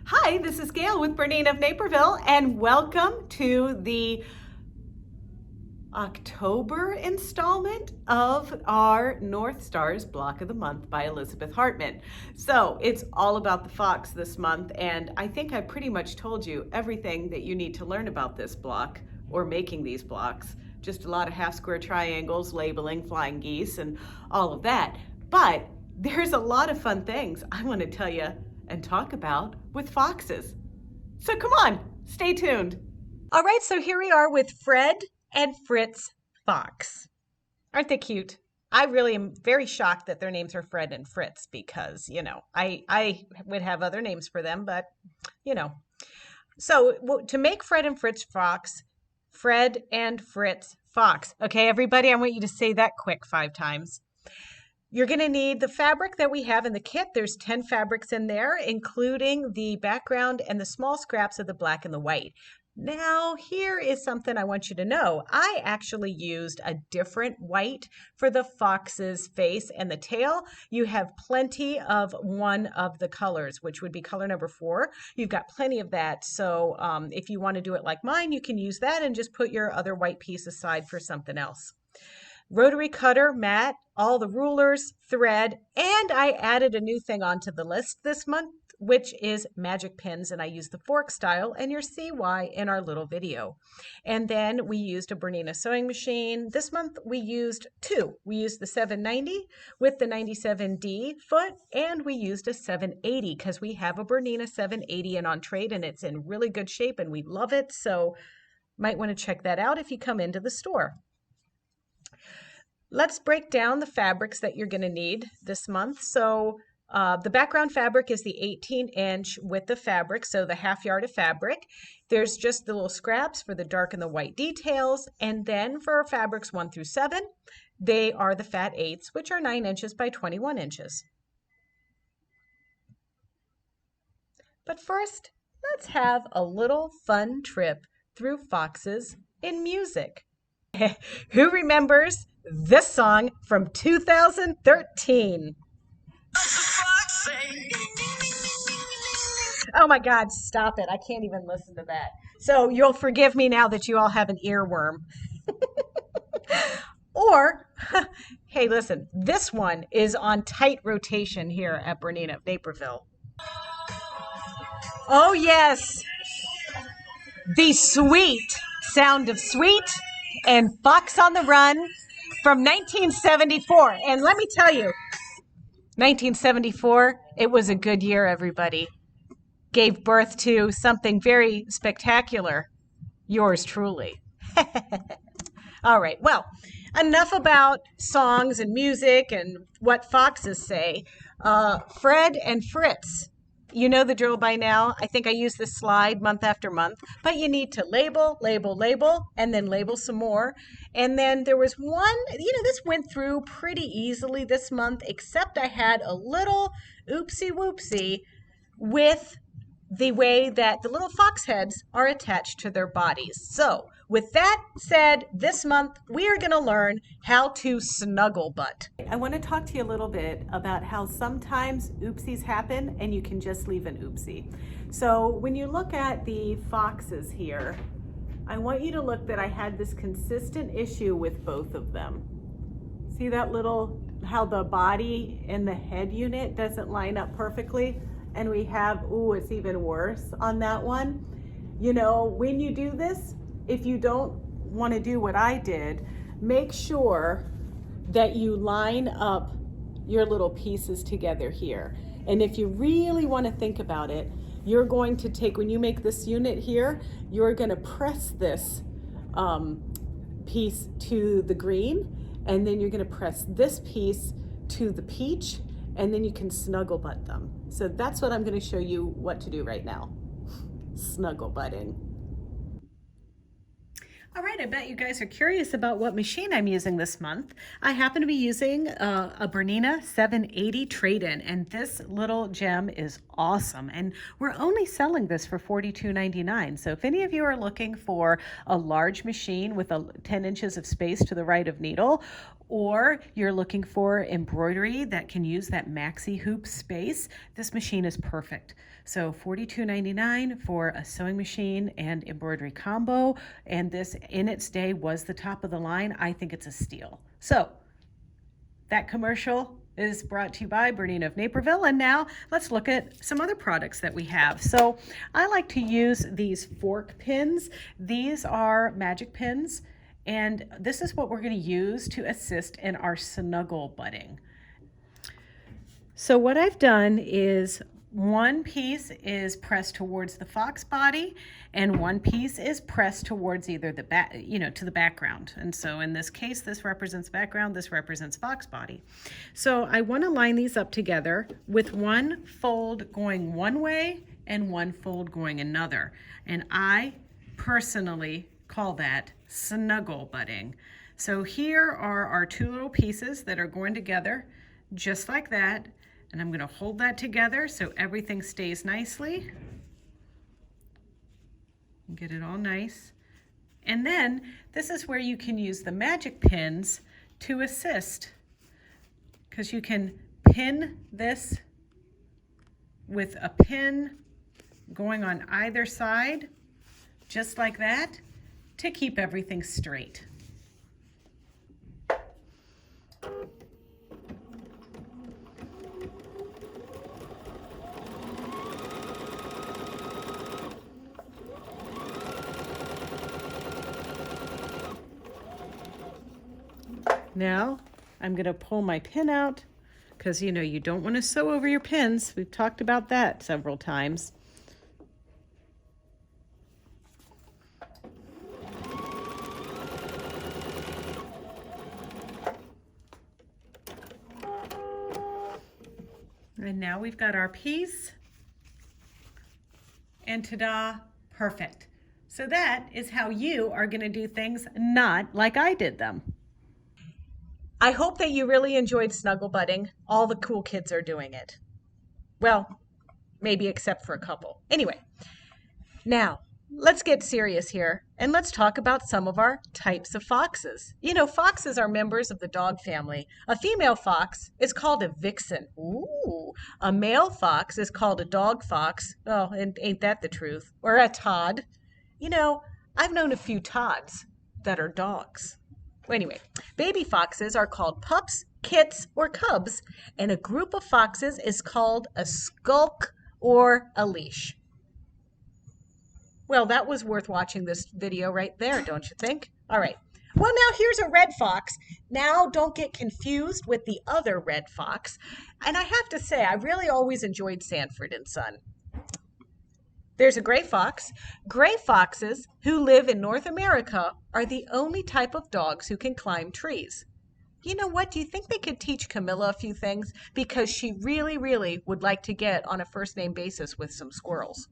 Hi, this is Gayle with BERNINA of Naperville, and welcome to the October installment of our North Stars Block of the Month by Elizabeth Hartman. So it's all about the fox this month, and I think I pretty much told you everything that you need to learn about this block or making these blocks. Just a lot of half square triangles, labeling, flying geese, and all of that. But there's a lot of fun things I want to tell you and talk about with foxes. So come on, stay tuned. All right, so here we are with Fred and Fritz Fox. Aren't they cute? I really am very shocked that their names are Fred and Fritz because, I would have other names for them, but, So to make Fred and Fritz Fox, Fred and Fritz Fox. Okay, everybody, I want you to say that quick 5 times. You're going to need the fabric that we have in the kit. There's 10 fabrics in there, including the background and the small scraps of the black and the white. Now, here is something I want you to know. I actually used a different white for the fox's face and the tail. You have plenty of one of the colors, which would be color number 4. You've got plenty of that. So if you want to do it like mine, you can use that and just put your other white piece aside for something else. Rotary cutter, mat, all the rulers, thread, and I added a new thing onto the list this month, which is magic pins, and I used the fork style, and you'll see why in our little video. And then we used a Bernina sewing machine. This month we used 2. We used the 790 with the 97D foot, and we used a 780 because we have a Bernina 780 and on trade, and it's in really good shape, and we love it, so might want to check that out if you come into the store. Let's break down the fabrics that you're going to need this month. So the background fabric is the 18-inch width of fabric, so the ½ yard of fabric. There's just the little scraps for the dark and the white details. And then for fabrics 1 through 7, they are the fat 8s, which are 9 inches by 21 inches. But first, let's have a little fun trip through foxes in music. Who remembers this song from 2013? Oh my God, stop it. I can't even listen to that. So you'll forgive me now that you all have an earworm. Or, hey, listen, this one is on tight rotation here at BERNINA of Naperville. Oh yes, the sweet sound of Sweet and Fox on the Run from 1974. And let me tell you, 1974, it was a good year, everybody. Gave birth to something very spectacular. Yours truly. All right, well, enough about songs and music and what foxes say. Fred and Fritz. You know the drill by now. I think I use this slide month after month, but you need to label, label, label, and then label some more. And then there was one, this went through pretty easily this month, except I had a little oopsie whoopsie with the way that the little fox heads are attached to their bodies. So with that said, this month we are going to learn how to snuggle butt. I want to talk to you a little bit about how sometimes oopsies happen and you can just leave an oopsie. So when you look at the foxes here, I want you to look that I had this consistent issue with both of them. See that how the body and the head unit doesn't line up perfectly? And we have, it's even worse on that one. When you do this, if you don't want to do what I did, make sure that you line up your little pieces together here. And if you really want to think about it, you're going to take, when you make this unit here, you're going to press this piece to the green, and then you're going to press this piece to the peach, and then you can snuggle butt them. So that's what I'm going to show you what to do right now. Snuggle butting. All right, I bet you guys are curious about what machine I'm using this month. I happen to be using a Bernina 780 trade-in, and this little gem is awesome. And we're only selling this for $42.99. So if any of you are looking for a large machine with 10 inches of space to the right of needle, or you're looking for embroidery that can use that maxi hoop space, this machine is perfect. So $42.99 for a sewing machine and embroidery combo. And this in its day was the top of the line. I think it's a steal. So that commercial is brought to you by Bernina of Naperville. And now let's look at some other products that we have. So I like to use these fork pins. These are magic pins, and this is what we're going to use to assist in our snuggle butting. So what I've done is one piece is pressed towards the fox body and one piece is pressed towards either the back, to the background. And so in this case, this represents background, this represents fox body. So I want to line these up together with one fold going one way and one fold going another. And I personally call that snuggle butting. So here are our two little pieces that are going together just like that. And I'm going to hold that together so everything stays nicely. Get it all nice. And then this is where you can use the magic pins to assist, because you can pin this with a pin going on either side, just like that, to keep everything straight. Now I'm going to pull my pin out because you don't want to sew over your pins. We've talked about that several times. And now we've got our piece, and ta-da, perfect. So that is how you are going to do things not like I did them. I hope that you really enjoyed snuggle butting. All the cool kids are doing it. Well, maybe except for a couple. Anyway, now let's get serious here and let's talk about some of our types of foxes. Foxes are members of the dog family. A female fox is called a vixen. Ooh. A male fox is called a dog fox. Oh, and ain't that the truth? Or a Todd. I've known a few Todds that are dogs. Anyway, baby foxes are called pups, kits, or cubs, and a group of foxes is called a skulk or a leash. Well, that was worth watching this video right there, don't you think? All right. Well, now here's a red fox. Now don't get confused with the other red fox. And I have to say, I really always enjoyed Sanford and Son. There's a gray fox. Gray foxes who live in North America are the only type of dogs who can climb trees. You know what? Do you think they could teach Camilla a few things? Because she really, really would like to get on a first-name basis with some squirrels.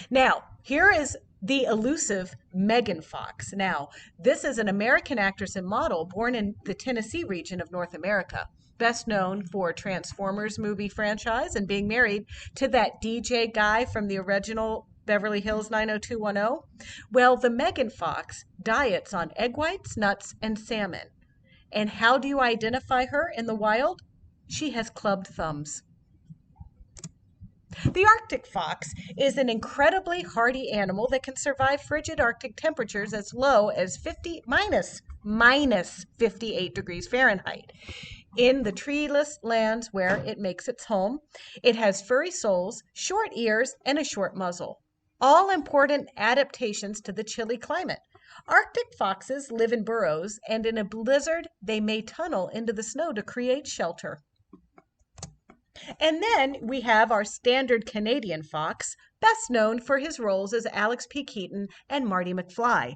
Now, here is the elusive Megan Fox. Now, this is an American actress and model born in the Tennessee region of North America. Best known for Transformers movie franchise and being married to that DJ guy from the original Beverly Hills 90210. Well, the Megan Fox diets on egg whites, nuts, and salmon. And how do you identify her in the wild? She has clubbed thumbs. The Arctic fox is an incredibly hardy animal that can survive frigid Arctic temperatures as low as minus 58 degrees Fahrenheit. In the treeless lands where it makes its home, it has furry soles, short ears, and a short muzzle. All important adaptations to the chilly climate. Arctic foxes live in burrows, and in a blizzard, they may tunnel into the snow to create shelter. And then we have our standard Canadian fox, best known for his roles as Alex P. Keaton and Marty McFly.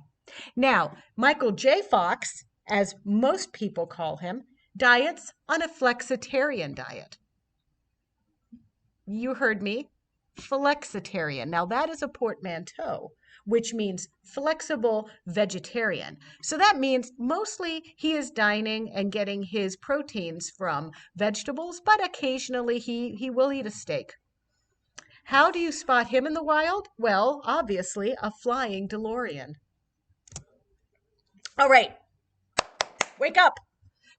Now, Michael J. Fox, as most people call him, diets on a flexitarian diet. You heard me, flexitarian. Now that is a portmanteau, which means flexible vegetarian. So that means mostly he is dining and getting his proteins from vegetables, but occasionally he will eat a steak. How do you spot him in the wild? Well, obviously, a flying DeLorean. All right, wake up.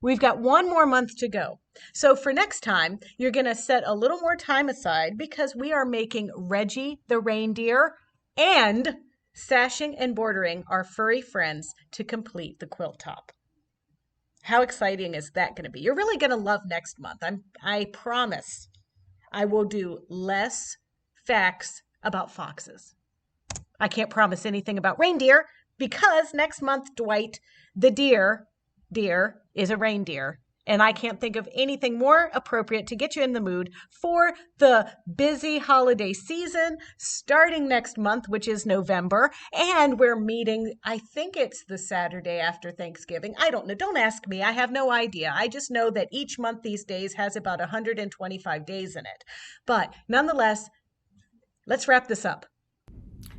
We've got one more month to go. So for next time, you're going to set a little more time aside because we are making Reggie the reindeer and sashing and bordering our furry friends to complete the quilt top. How exciting is that going to be? You're really going to love next month. I promise I will do less facts about foxes. I can't promise anything about reindeer because next month, Dwight, the deer is a reindeer. And I can't think of anything more appropriate to get you in the mood for the busy holiday season starting next month, which is November. And we're meeting, I think it's the Saturday after Thanksgiving. I don't know. Don't ask me. I have no idea. I just know that each month these days has about 125 days in it. But nonetheless, let's wrap this up.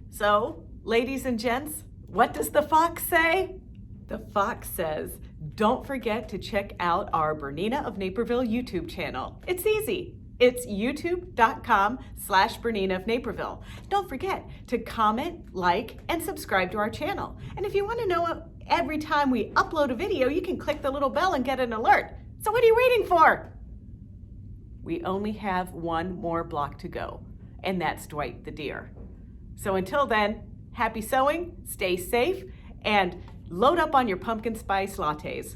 So, ladies and gents, what does the fox say? The fox says, don't forget to check out our BERNINA of Naperville YouTube channel. It's easy. It's youtube.com/BERNINA of Naperville. Don't forget to comment, like, and subscribe to our channel. And if you want to know every time we upload a video, you can click the little bell and get an alert. So what are you waiting for? We only have one more block to go, and that's Dwight the deer. So until then, happy sewing, stay safe, and load up on your pumpkin spice lattes.